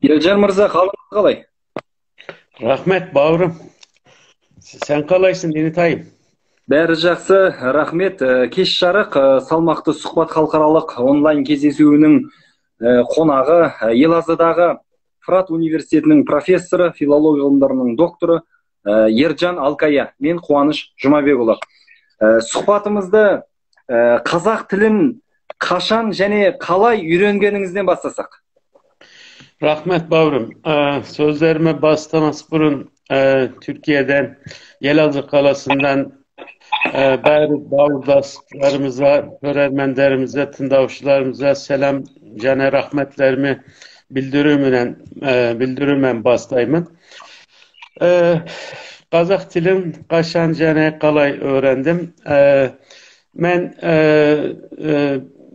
Елжан мырза, қалыңыз қалай? Rahmet bavrum. Sen kalaysın Denitay'ım. Бәрі жақсы, рахмет. Кеш жарық, салмақты сұхбат халықаралық онлайн кездесуінің қонағы Елазыдағы Фрат университетінің профессоры, филология ғылымдарының докторы Ержан Алкая. Мен Қуаныш Жұмабекұлы. Сұхбатымызды қазақ тілін қашан және қалай үйренгеніңізден бастасақ. Rahmet bavrum. Sözlerime başlaması burun Türkiye'den, Yelazı Kalası'ndan bari bavurdaşlarımıza, öğrenmenlerimize, tındavuşlarımıza selam, cane rahmetlerimi bildirümden başlayayım. Kazak tilin kaşan cane kalay öğrendim. Ben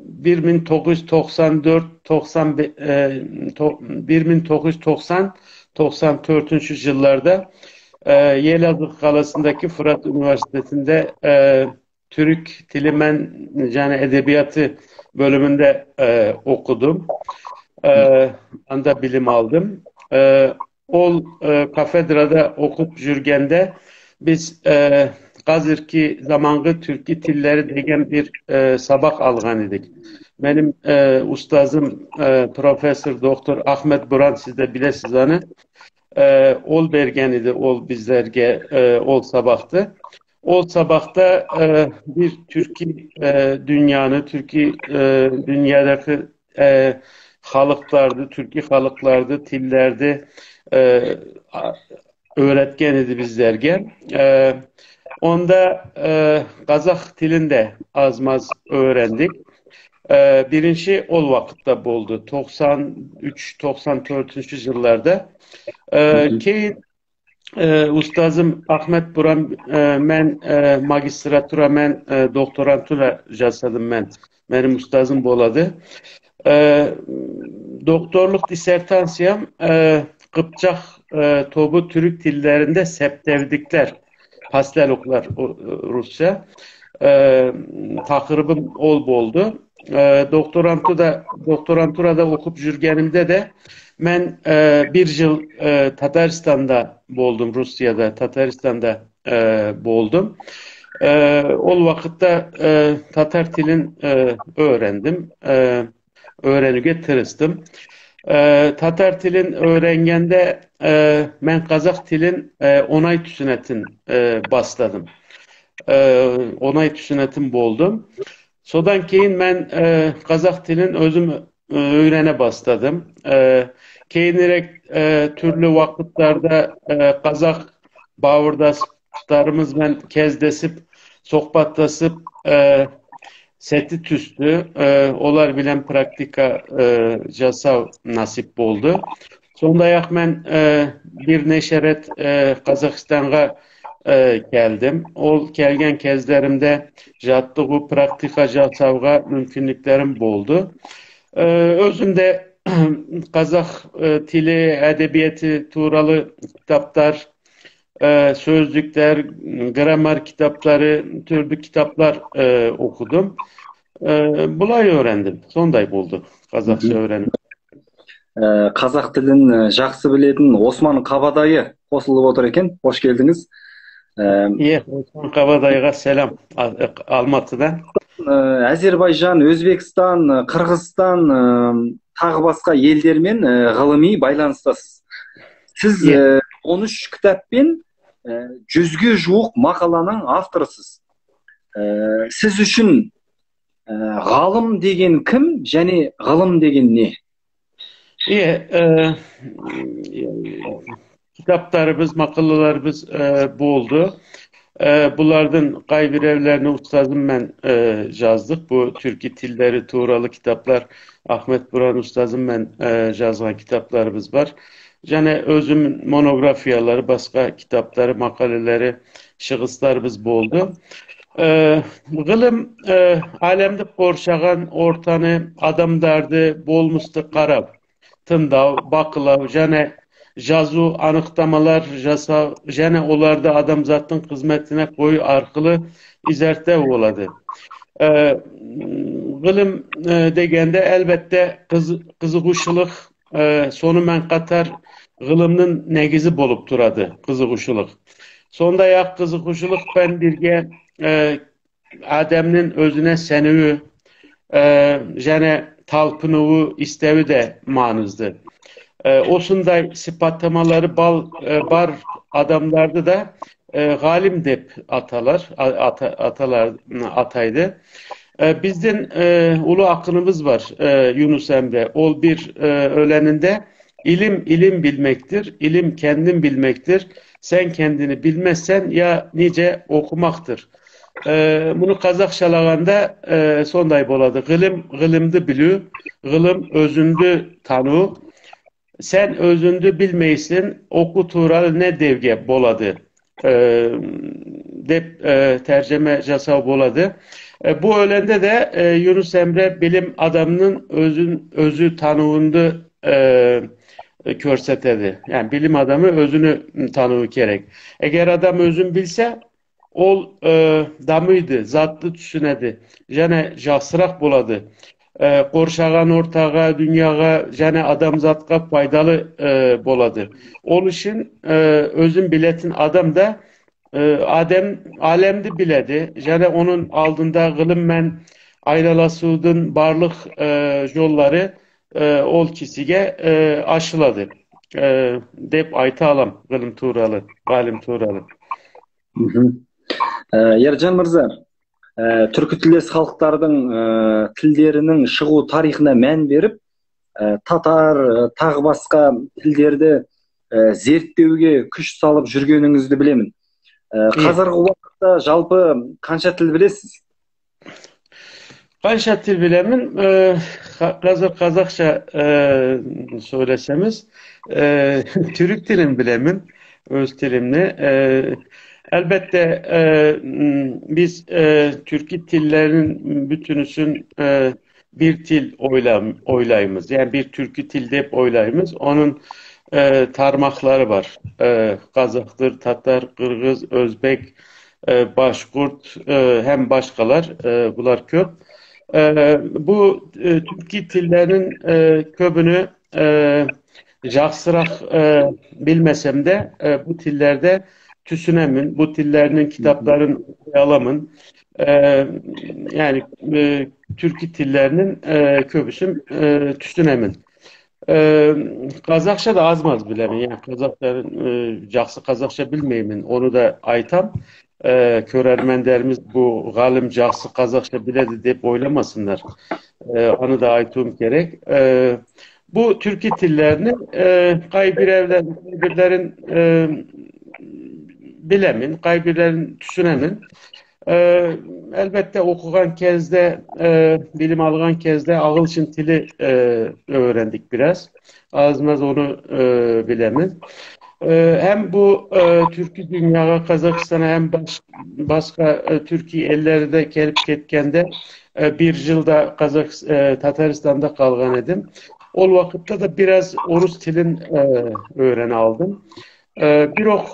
1994 1994 yıllarda Yelazığ Kalası'ndaki Fırat Üniversitesi'nde Türk Dili yani Edebiyatı bölümünde okudum. Anda bilim aldım. Kafedrada okup jürgende biz hazırki zamanғы Türkiye tilleri degen bir sabak algan edik. Benim ustazım Profesör Doktor Ahmet Buran, siz de bilesiz onu. Ol bergen idi, ol bizlerge ol sabaktı. Ol sabahta bir Türkiye dünyanı, Türkiye dünyadaki halıklardı, Türkiye halıklardı, tillerdi öğretken idi bizlerge. Onda Kazak tilinde azmaz öğrendik. Birinci ol vakitte boldu. 93-94 yıllarda. Keyin ustazım Ahmet Buran men magistratura men doktorantura jasadım men. Benim ustazım boladı. Doktorluk disertansiyam Kıpçak tobu Türk tillerinde septevdikler. Pasteloklar Rusça. Takırыбım ol boldu. Doktoranturada okup jürgenimde de ben bir yıl Tataristan'da boldum, Rusya'da, Tataristan'da boldum. O vakitte Tatar tilin öğrendim. Öğrenüge tırıstım. Tatar tilin öğrengende ben Kazak tilin onay tüsünetin başladım. Onay tüsünetin boldum. Sodan keyin ben Kazak tilin özüm öğrene başladım. Keyinerek türlü vakitlerde Kazak bağırdaşlarımız ben kezdesip, sohbatlasıp seti tüstü. Olar bilen praktika jasav nasip oldu. Sondayak ben bir neşeret Kazakistan'a geldim. O kelgen kezlerimde jattığı praktika jasavga mümkünlüklerim boldu. Özünde Kazak tili, edebiyatı turalı kitaplar, sözlükler, gramer kitapları, türlü kitaplar okudum. Bulay öğrendim. Sonday buldu Kazakça öğrendim. Қазақ тілін жақсы білетін Осман Қабадайы қосылып отыр екен. Қош келдіңіз. Osman Kabadayı'na selam Almatı'dan. Әзербайжан, Өзбекстан, Қырғызстан, тағы басқа елдермен ғылыми байланыстасыз. Сіз 13 кітаппен 100-ге жуық мақаланың авторысыз. Сіз үшін ғалым деген кім және ғылым деген не? Kitaplarımız, makalelerimiz bu oldu. Bunlardan qaybir evlerini ustazım ben yazdık. Bu Türkiye tilleri, tuğralı kitaplar, Ahmet Buran ustazım ben yazgan kitaplarımız var. Yani özümün monografiyaları, başka kitapları, makaleleri, şıgıslarımız bu oldu. Gılım alemde korşagan ortanı adamdardı, bolmustu qarav, tındav, bakılav, yani jazu anıktamalar jasav, yani olarda adamzatın hizmetine koyu arqılı izerte oladı. Gılım degende elbette kızıguşuluk sonu men katar gılımның negizi bolup turadı kızıkuşuluk. Sondayak kızıkuşuluk ben birge Adem'nin özüne senüğü jene talpınığı istevi de manızdı. Osunday sıpatlamaları bar adamlarda da galim dep atalar ataydı. Bizden ulu akınımız var Yunus Emre. Ol bir öleninde ilim bilmektir, ilim kendin bilmektir. Sen kendini bilmezsen ya nice okumaktır. Bunu Kazak şalağında sonday boladı. Gılımdı bilü, gılım özündü tanı. Sen özündü bilmeysin, oku tuğralı ne devge boladı. Dep tercüme jasav boladı. Bu ölende de Yunus Emre bilim adamının özü tanığındı körsetedi. Yani bilim adamı özünü tanığı gerek. Eğer adam özün bilse ol damıydı, zatlı tüsünedi. Jane jasırak buladı. Korşagan ortağa, dünyaga, jane adam zatka faydalı boladı. Ol için özün biletin adam da alemdi biledi. Jane onun aldığında gılım men ayralasudun barlık yolları ol kisige aşıladı. Dep ayta alam gılım tuğralı, galim tuğralı. Ержан мырза, түркі тілдес халықтардың тілдерінің шығу тарихына мән беріп, татар, тағы басқа тілдерді зерттеуге күш салып жүргеніңізді білемін. Қазіргі уақытта жалпы қанша тіл білесіз? Kanşa til bilemin, Kazakça söylesemiz, Türk dilin bilemin, öz tilimni. Elbette biz Türk tillerinin bütünüsün bir til oylayımız. Yani bir Türkü tilde hep oylayımız. Onun tarmakları var. Kazak'tır, Tatar, Kırgız, Özbek, Başkurt hem başkalar. Bunlar köp. Bu Türkü tillerinin köbünü jaksırak bilmesem de bu tillerde tüsünemin, bu tillerinin kitapların okuyalamın, yani Türkü tillerinin köbüsüm tüsünemin. Kazakça da azmaz bilemin, yani Kazakların jaksı Kazakça bilmeyimin, onu da aytam. Körermenlerimiz bu galim jaksı Kazakça biledi deyip oylamasınlar. Onu da aytım gerek. Bu Türkü tillerini kaybirlerin bilemin, kaybirlerin tüsünemin. Elbette okugan kezde, bilim algan kezde ağılçın tili öğrendik biraz. Azmaz onu bilemin. Hem bu Türkiye dünyaya, Kazakistan'a hem başka Türkiye ellerinde gelip ketkende bir yılda Tataristan'da kalgan edim. O vakitte de biraz Orus tilin öğren aldım. Bir ok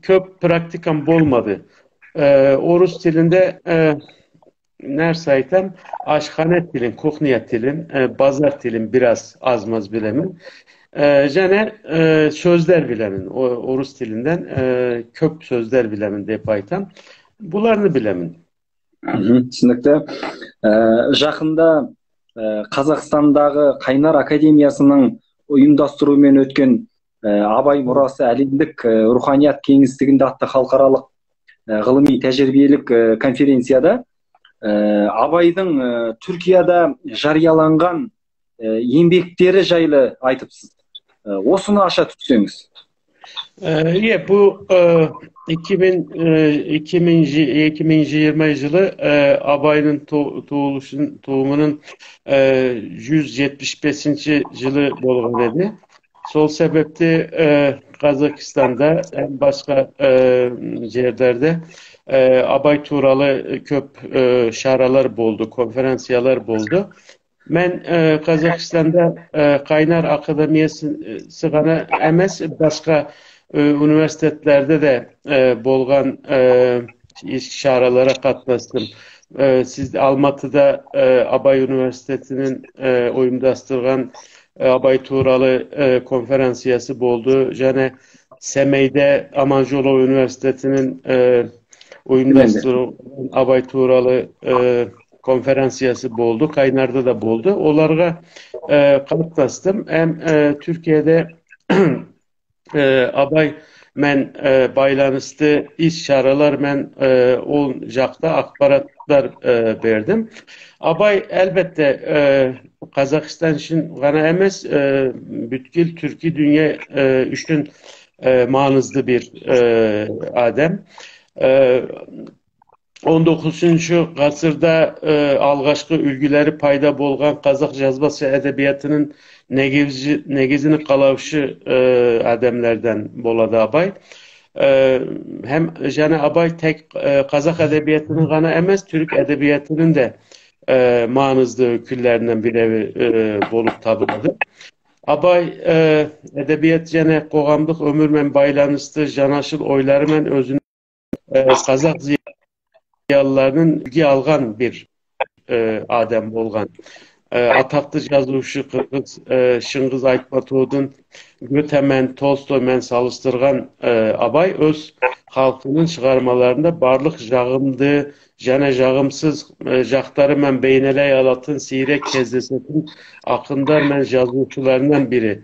köp praktikam bolmadı. Orus tilinde nersaytem aşhane tilin, kuhniya tilin, bazar tilin biraz azmaz bilemin. Jene sözler bilemin. Orus tilinden köp sözler bilemin deyip aytam. Bularını bilemin. Түсінікті. Жақында Қазақстандағы Қайнар Академиясының ұйымдастыруымен өткен Абай мұрасы әлемдік руханият кеңістігінде атты халықаралық ғылыми тәжірибелік конференцияда Абайдың Түркияда жарияланған еңбектері жайлы айтыпсыз. Осыны аша түссеңіз. Bu 2020 yılı Abay'ın doğumunun 175. yılı bolğan edi. Sol sebepte Kazakistan'da hem başka yerlerde Abay turalı köp şaralar boldu, konferansiyalar boldu. Ben Kazakistan'da Kaynar Akademiyası sığana emes başka üniversitelerde de bolgan şaralara katlaştım. Siz Almatı'da Abay Üniversitesi'nin uyumdastırgan Abay Tuğralı konferansiyası boldu. Jane Semey'de Amancolo Üniversitesi'nin Bilendi. uyumdastırgan Abay Tuğralı konferansiyası boldu. Kaynar'da da boldu. Onlarga katıldım. Hem Türkiye'de Abay men baylanıştı iş çaralar men ol jakta akbaratlar berdim. Abay elbette Kazakistan için gana emes bütkül Türkiye dünya üçün manızlı bir adem. E, 19. asırda algaçkı ülgüleri payda bolgan Kazak жазбасы edebiyatının negizini kalavşı ademlerden boladı Abay. Hem Jane Abay tek Kazak edebiyatının gana emes, Türk edebiyatının da manızlı öyküllerinden biri bolup tabıladı. Abay edebiyat jane koğamlık ömürmen baylanıştı, janaşıl oylarымен özünü Kazak ziyallarının ilgi algan bir adem bolgan. Ataklı жазушы Kırgız Şıngız Aytmatov'un Götemen, Tolstoy'men salıştırgan Abay öz halkının çıkarmalarında barlık jağımdı, jane jağımsız jaktarı men beyneley alatın sirek kezdesetin akındar men жазуçularından biri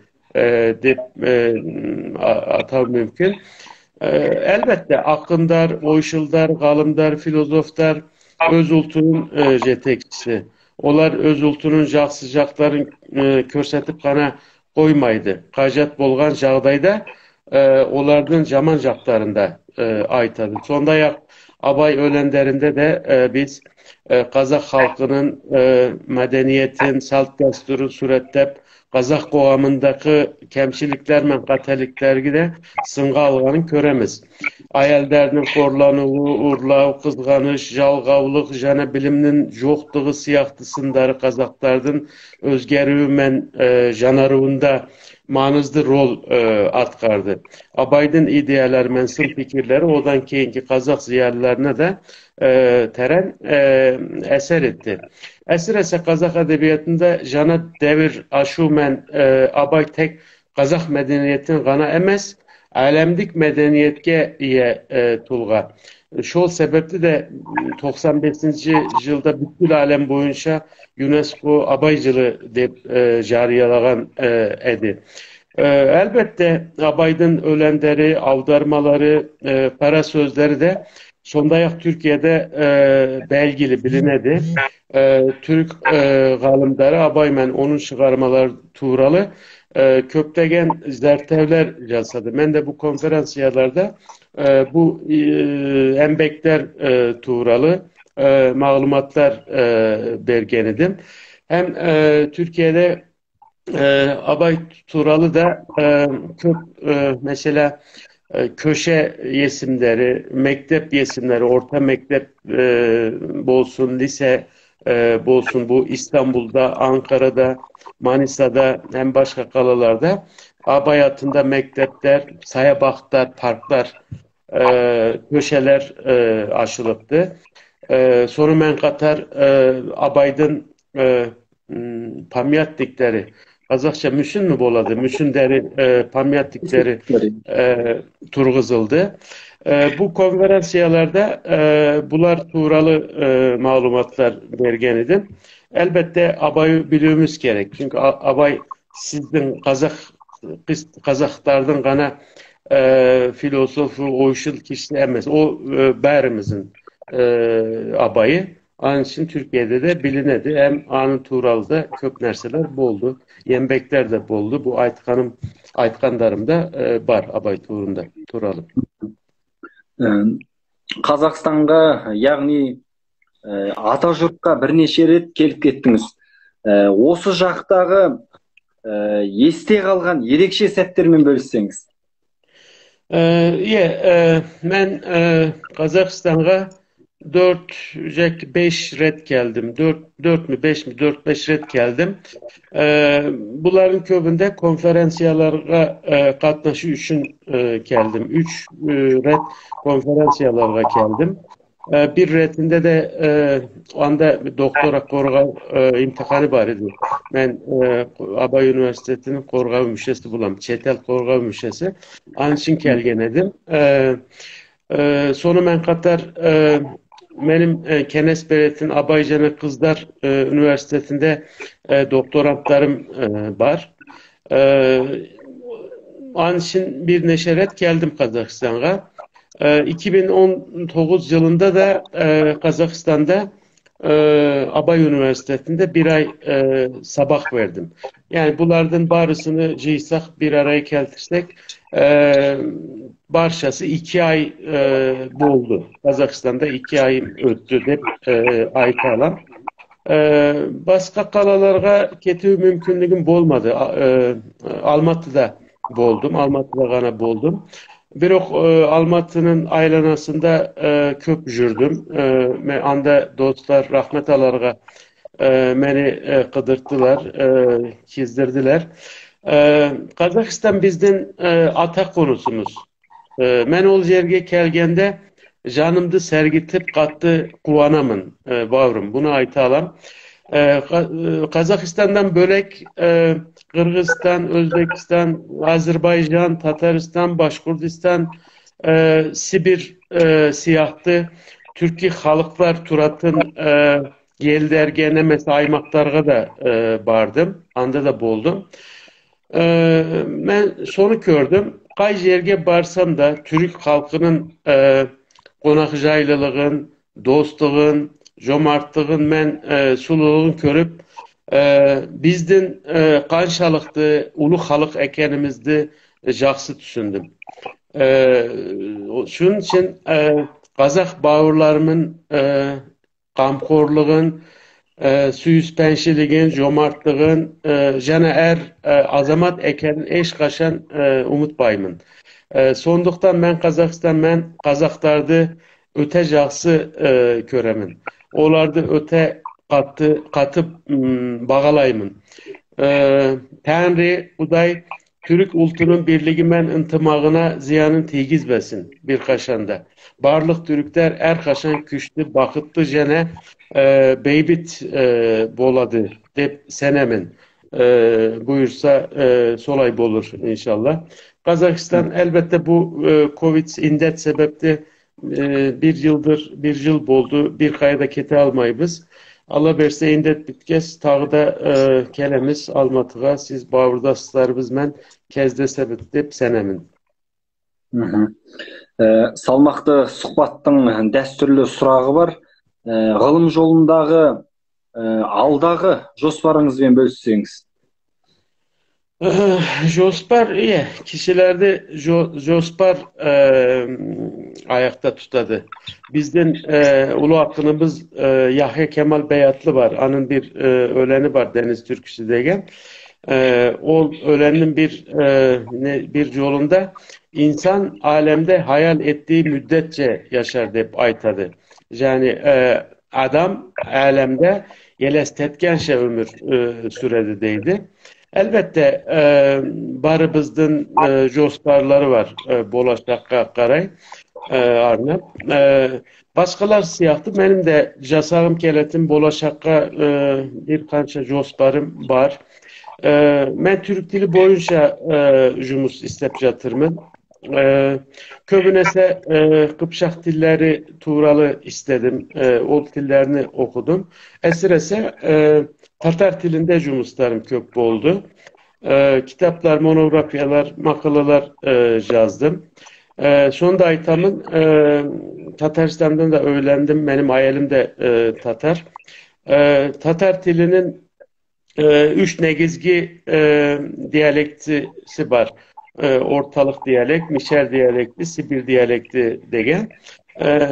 dep atar mümkün. Elbette akındar, oyşuldar, galımdar, filozoftar öz ultunun jetekçisi. Olar öz ultunun jaksı-jakların körsetip gana koymaydı. Kajat bolgan jagdayda olardan jaman jaklarında aytadı. Sondayak Abay ölenlerinde de biz Kazak halkının medeniyetin, salt desturu suretlep Kazak koğamındaki kemçilikler men kateliklergi de sınga alganın köremiz. Ayellerinin korlanığı, urlağı, kızganış, jalgavlık, jane biliminin joktuğu siyahtısındары Kazaklardan özgeriği men janarıında manızlı rol atkardı. Abaydın idealar men sın fikirleri odan keyinki Kazak ziyarlarına da teren eser etti. Esirese Kazak edebiyatında jana devir aşu men Abay tek Kazak medeniyetin gana emes, alemdik medeniyetke iye tulga. Şol sebepli de 95. yılda bütün alem boyunca UNESCO Abaycılığı dep jariyalagan edi. Elbette Abaydın ölenleri, avdarmaları, para sözleri de sondayak Türkiye'de belgili bilinedi. Türk galımları Abaymen onun çıkarmaları tuğralı köptegen zertevler jasadı. Ben de bu konferansiyalarda bu embekler tuğralı malumatlar bergenidim. Hem Türkiye'de Abay Turalı da çok mesela köşe yesimleri, mektep yesimleri, orta mektep bolsun, lise bolsun bu İstanbul'da, Ankara'da, Manisa'da hem başka kalalarda Abay hayatında mektepler, sayabaklar, parklar, köşeler aşılıptı. Sonra men katar Abaydın pamyatlikleri Kazakça müsün mü boladı? Müsün deri pamyatlikleri turguzuldu. Bu konferansiyalarda bular tuğralı malumatlar bergenidim. Elbette Abay'ı bilmemiz gerek. Çünkü Abay sizin Kazaklardan gana filosofu, oyşul kişi emez. O bärimizin Abay'ı. Onun için Türkiye'de de bilinedi. Hem anın Tuğral'da köp nerseler boldu. Yembekler de boldu. Bu Aytkandarımda var Abay Tuğrunda, Tuğral'ım. Қазақстанға, яғни Атажұртқа бірнеше рет келіп кеттіңіз. Осы жақтағы есте қалған ерекше сәттермен бөліссеңіз. Ben Kazakistan'a 5 ret geldim. 4 mü 5 mi 4-5 ret geldim. Bunların köbünde konferansiyalara katnaşı üçün geldim. 3 ret konferansiyalara geldim. Bir retinde de o anda bir doktora Qorğav imtihanı var idi. Ben Abay Üniversitesi'nin Qorğav müşesi bulam. Çetel Qorğav müşesi. Onun için kelgen edim. Sonu men katar benim Kenes Belediyesi'nin Abaycanı Kızlar Üniversitesi'nde doktorantlarım var. Onun için bir neşeret geldim Kazakistan'a. 2019 yılında da Kazakistan'da Abay Üniversitesi'nde bir ay sabah verdim. Yani bunlardan barısını cıysak bir araya keltirsek barşası 2 ay buldu. Kazakistan'da 2 ay öttü dep ait alan. Başka kalalarga ketүү mümkünlüğüm bolmadı. Almatı'da boldum. Almatı'da gana boldum. Birok Almatı'nın aylanasında köp jürdüm. Anda dostlar rahmet alarga beni kıdırttılar, çizdirdiler. Kazakistan bizden ata konusumuz. Men ol yerge kelgende canımdı sergitip kattı kuvanamın bavrum. Bunu ayta alam. Kazakistan'dan bölek Kırgızistan, Özbekistan, Azerbaycan, Tataristan, Başkurdistan, Sibir siyahtı. Türkiye Halıklar Turat'ın Yeldergene mesela aymaklarga da bardım. Anda da boldum. Ben sonu gördüm. Kay yerge barsam da Türk halkının konakjaylılığın, dostluğun, jomartlığın men sululuğun körüp bizden kanşalıktı, ulu halk ekenimizdi jaksı düşündüm. Şunun için Kazak bağırlarımın kamkorluğun, süyüspenşiliğin, jomartlığın, jana azamat eken eş kaşan umutbayımın. Sonduktan ben Kazakistan, ben Kazaklardı öte jaksı köremin. Olardı öte katıp bağalayımın. Tanrı, Uday, Türk ultunun birliği men intımağına ziyanın tegizbesin bir kaşanda. Barlık Türkler er kaşan küçtü, bakıttı jene beybit boladı dep senemin. Buyursa solay bolur inşallah. Kazakistan elbette bu Covid indet sebepli bir yıl boldu. Bir kayda kete almayız. Allah berse indet bitkes tağda kelemiz Almatıga siz bağırdaslarımız men kezde sebep dep senemin. Салмақты сұхбаттың дәстүрлі сұрағы бар. Ғылым жолындағы алдағы жоспарыңызбен бөліссеңіз. Jospar iyi. Kişilerde Jospar ayakta tutadı. Bizden ulu akınımız Yahya Kemal Beyatlı var. Anın bir öleni var Deniz Türküsü degen. O ölenin bir yolunda insan alemde hayal ettiği müddetçe yaşar deyip aytadı. Yani adam alemde yelestetkenşe ömür süredi deydi. Elbette barımızın josparları var bolaşakka qaray Arnap. Başkalar siyahtı. Benim de jasağım keletim bolaşakka bir kança josparım var. Ben Türk dili boyunca jumus istep jatırmın. Köbünese Kıpşak dilleri tuğralı istedim. O dillerini okudum. Esirese Tatar dilinde jumuslarım köp oldu. Kitaplar, monografyalar, makaleler yazdım. Sonunda aytamın Tataristan'dan da öğrendim. Benim hayalim de Tatar. Tatar dilinin 3 negizgi diyalektisi var. Ortalık diyalekt, Mişer diyalekti, Sibir diyalekti degen.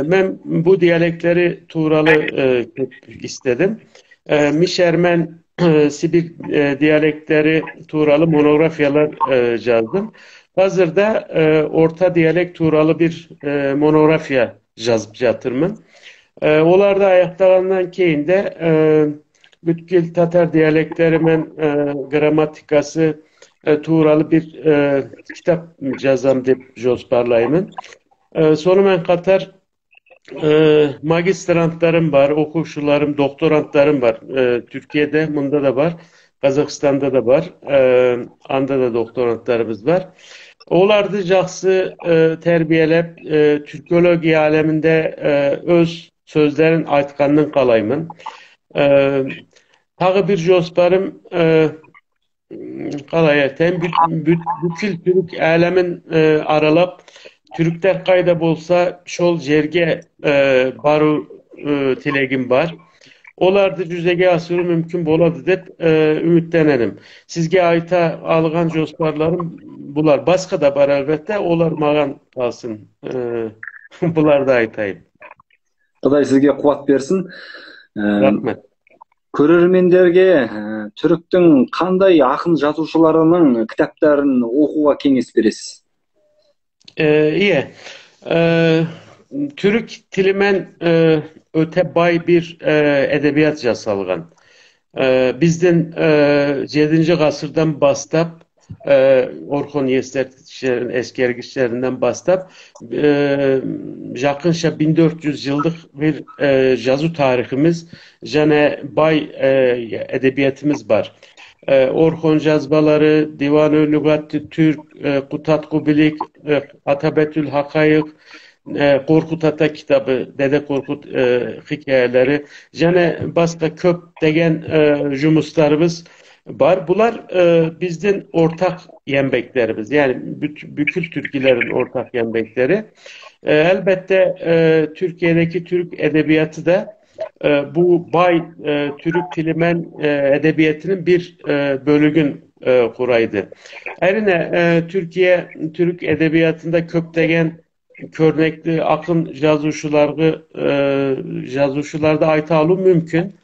Ben bu diyalektleri tuğralı istedim. Mişermen Sibir diyalektleri tuğralı monografyalar yazdım. Hazırda orta diyalekt tuğralı bir monografya yazıp yatırmın. Olarda ayaktalarından keyinde bütkül Tatar diyalektlerimin gramatikası tuğralı bir kitap yazam deyip josparlayımın. Sonu men katar Magistrantlarım var, okuşularım, doktorantlarım var. Türkiye'de, bunda da var. Kazakistan'da da var. Anda da doktorantlarımız var. Onlar da жақсы terbiyelep Türkologiya aleminde öz sözlerin aytkanını kalayımın. Tağı bir josparım kalay aytayım. Bütün Türk alemin aralap Türkler kayda bolsa şol jerge baru tilegim var. Olar da yüzege asırı mümkün boladı dep ümitlenelim. Sizge ayta algan josparlarım bular. Başka da var elbette. Olar mağan kalsın. Bular da aytayım. Құдай сізге қуат берсін. Rahmet. Көрермендерге түріктің қандай ақын жазушыларының кітаптарын оқуға кеңес бересіз? İyi. Türk tilimen öte bay bir edebiyat jasalgan. Bizden 7. asırdan bastap Orhon Yestertişlerin eski ergiçlerinden bastap yakınşa 1400 yıllık bir жазу tarihimiz, jane bay edebiyatımız var. Orhon yazbaları, Divan-ı Lügat-ı Türk, Kutat Kubilik, Atabetül Hakayık, Korkut Ata kitabı, Dede Korkut hikayeleri, jane başka köp degen jumuslarımız var. Bunlar bizden ortak yenbeklerimiz. Yani bütün Türkilerin ortak yenbekleri. Elbette Türkiye'deki Türk edebiyatı da bu bay Türk tilimen edebiyatının bir bölügün kuraydı. Erine Türkiye Türk edebiyatında köptegen körnekli akın yazuşularda ayta alım mümkün.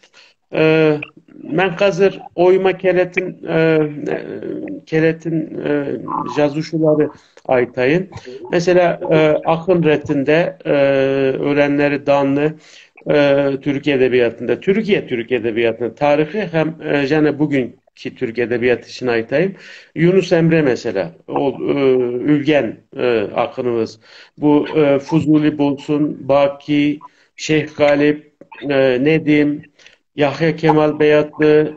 Ben hazır oyma keletin yazuşuları aytayın. Mesela akın retinde ölenleri danlı Türk edebiyatında, Türk edebiyatının tarihi hem yani bugünkü Türk edebiyatı için aytayım. Yunus Emre mesela, o ülgen akınımız. Bu Fuzuli Bulsun, Baki, Şeyh Galip, Nedim, Yahya Kemal Beyatlı,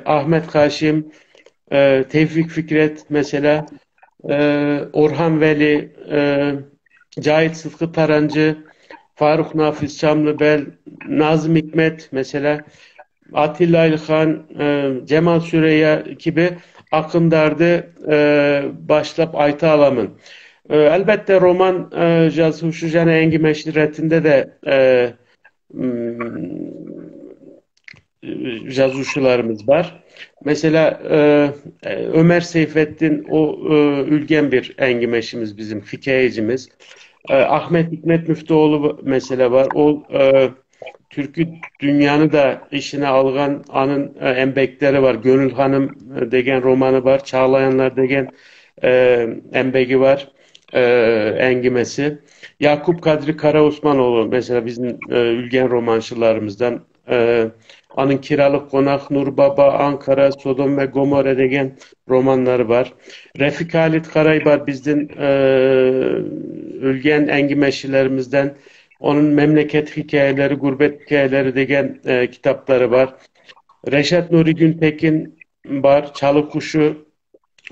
Ahmet Haşim, Tevfik Fikret mesela, Orhan Veli, Cahit Sıtkı Tarancı, Faruk Nafiz Çamlıbel, Nazım Hikmet mesela, Atilla İlhan, Cemal Süreyya gibi akındardı başlap ayta alamın. Elbette roman yazışı jane engi meşretinde de yazışlarımız var. Mesela Ömer Seyfettin o ülgen bir engimeşimiz bizim, hikayecimiz. Ahmet Hikmet Müftüoğlu mesela var. O türkü dünyanı da işine algan anın embekleri var. Gönül Hanım degen romanı var. Çağlayanlar degen embegi var. Engimesi. Yakup Kadri Karaosmanoğlu mesela bizim ülgen romançılarımızdan. Anın Kiralık Konak, Nur Baba, Ankara, Sodom ve Gomorre degen romanları var. Refik Halit Karaybar bizden ülgen engimeşilerimizden. Onun memleket hikayeleri, gurbet hikayeleri degen kitapları var. Reşat Nuri Güntekin var. Çalı Kuşu,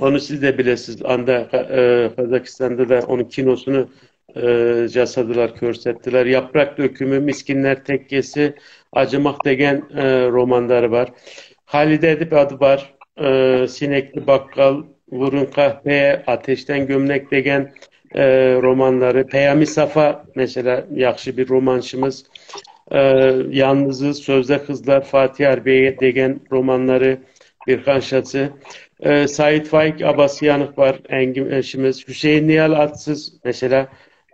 onu siz de bilesiniz. Anda Kazakistan'da da onun kinosunu jasadılar, körsettiler. Yaprak Dökümü, Miskinler Tekkesi, Acımak degen romanları var. Halide Edip adı var. Sinekli Bakkal, Vurun Kahveye, Ateşten Gömlek degen romanları. Peyami Safa mesela yakşı bir romançımız. Yalnızız, Sözde Kızlar, Fatih Harbiye degen romanları, Birkan Şatı. Sait Faik Abasıyanık var, engin eşimiz. Hüseyin Nihal Atsız mesela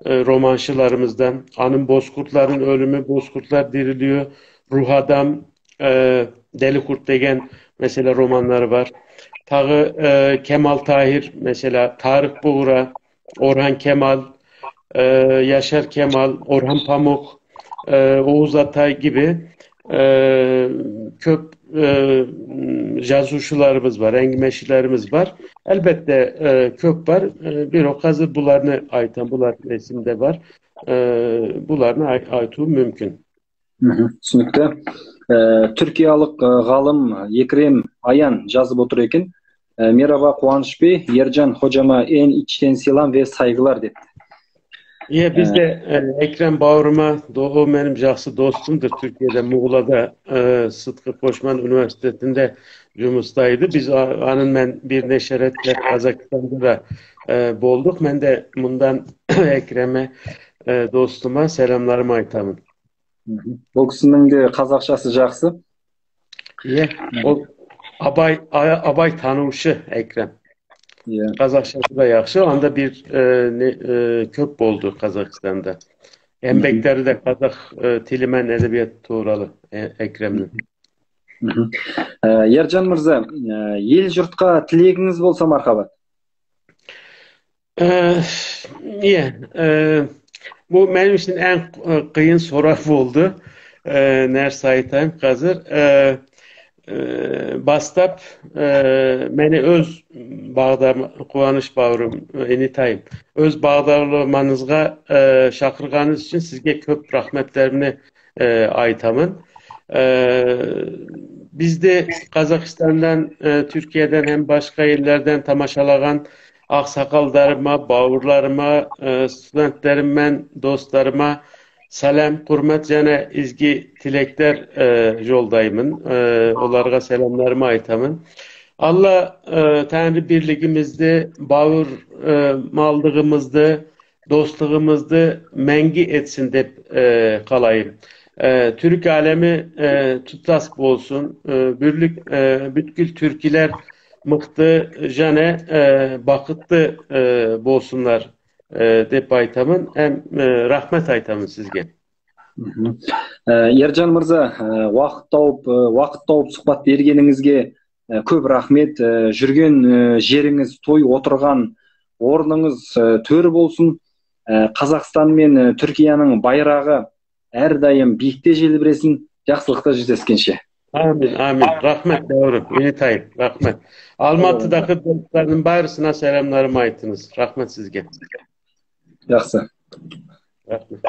romanşılarımızdan. Anın Bozkurtların Ölümü, Bozkurtlar Diriliyor. Ruh Adam, Deli Kurt degen mesela romanları var. Tağı Kemal Tahir mesela, Tarık Buğra, Orhan Kemal, Yaşar Kemal, Orhan Pamuk, Oğuz Atay gibi köp yazuşularımız var, engimeşilerimiz var. Elbette köp var. Bir o hazır bularını aytan bular resimde var. bularını aytуу mümkün. Түсінікті. Түркиялық ғалым Екрем Аян жазып отыр екен. Merhaba Kıvanç Bey, Yercan hocama en içten selam ve saygılar dedi. Biz de Ekrem Bağırma, o benim жақсы dostumdur. Türkiye'de, Muğla'da Sıtkı Koçman Üniversitesi'nde жұмыстайды. Biz anın ben bir neşeretle Kazakistan'da da bolduk. Ben de bundan Ekrem'e dostuma selamlarımı aytamın. Бұл кісінің де қазақшасы жақсы. O Abay tanışı Ekrem. Kazakçası da yaxşı. Anda bir köp oldu Kazakistan'da. Embekleri de Kazak tilimen edebiyat tuğralı Ekrem'in. Ержан Мырза, ел жұртқа тілегіңіз болса мархабат. Bu benim için en kıyın soru oldu. Nerse aytayım hazır. Bastap beni öz bağda Kıvanç Bağırım enitayım. Öz bağdarlamanızga şakırganız için sizge köp rahmetlerini aytamın. Biz de Kazakistan'dan, Türkiye'den hem başka yerlerden tamaşalagan aksakallarıma, bağırlarıma, studentlerimden, dostlarıma selam, hürmet, jana izgi tilekler yoldayımın. Onlara selamlarımı aytamın. Allah Tanrı birliğimizde, bağır maldığımızda, dostluğumuzda mengi etsin de kalayım. Türk alemi tutas olsun. Bütkül Türkiler mıhtı, jane bakıttı bolsunlar dep aytamın. Hem rahmet aytamın sizge. Ержан Мырза, уақыт тауып сұхбат бергеніңізге көп рахмет. Жүрген жеріңіз, той отырған орныңыз төр болсын. Қазақстан мен Түркияның байрағы әрдайым биікте желбіресін. Жақсылықта жүздескенше. Amin, amin. Rahmet doğru. Unutayım. Rahmet. Almatı'daki dostlarının bayrısına selamlarımı aytınız. Rahmet sizge. Жақсы. Rahmet.